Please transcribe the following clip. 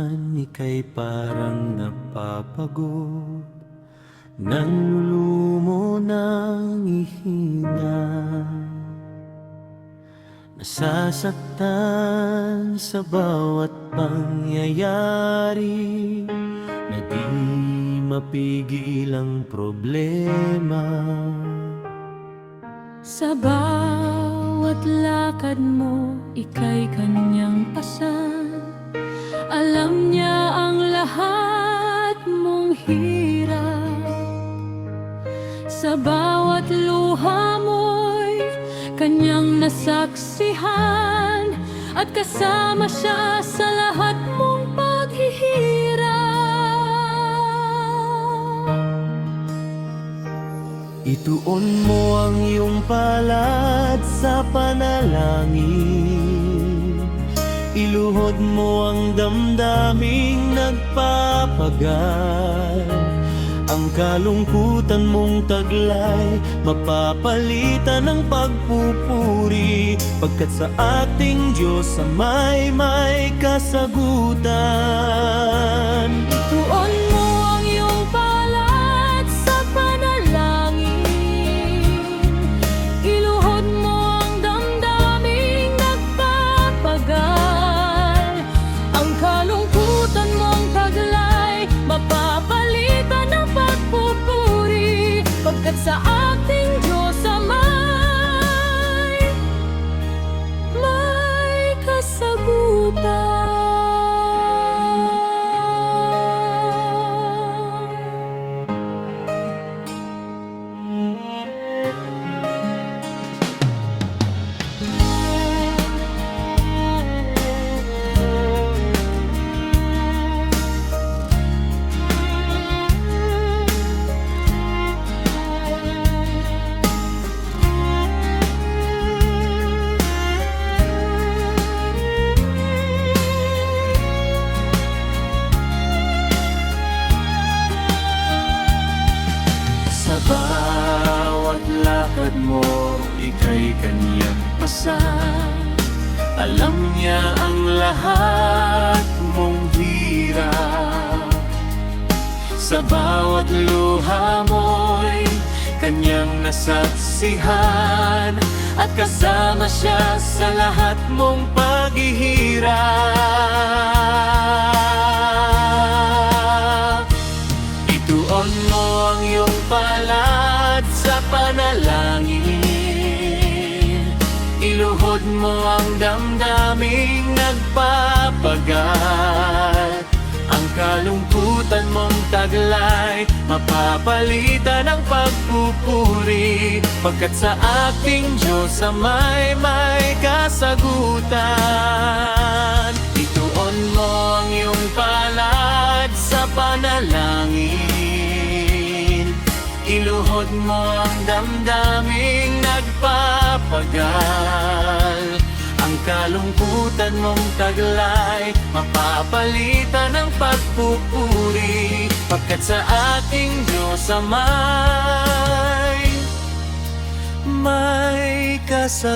minsan ika'y parang napapagod, nanlulumo ng ihina, nasasaktan sa bawat pangyayari, na di mapigil ang problema. Sa bawat lakad mo, ika'y kanyang pasan. Alam niya ang lahat mong hirap. Sa bawat luha mo'y kanyang nasaksihan, at kasama siya sa lahat mong paghihirap. Ituon mo ang iyong palad sa panalangin, iluhod mo ang damdaming nagpapagal. Ang kalungkutan mong taglay, mapapalitan ng pagpupuri, pagkat sa ating Diyos may kasagutan. Ituon mo ang iyong palad sa panalangin, iluhod mo ang damdaming nagpapagal. Ang kalungkutan mong taglay, mapapalitan ng pagpupuri, pagkat sa ating Diyos may kasagutan. Sa bawat lakad mo, ika'y kanyang pasan. Alam niya ang lahat mong hirap. Sa bawat luha mo'y kanyang nasaksihan, at kasama siya sa lahat mong paghihirap. Ituon mo ang iyong palad sa panalangin, iluhod mo ang damdaming nagpapagal. Ang kalungkutan mong taglay, mapapalitan ng pagpupuri, pagkat sa ating Diyos may kasagutan. Ituon mo ang iyong palad sa panalangin, iluhod mo ang damdaming nagpapagal. Ang kalungkutan mong taglay, mapapalitan ng pagpupuri, pagkat sa ating Diyos may kasagutan.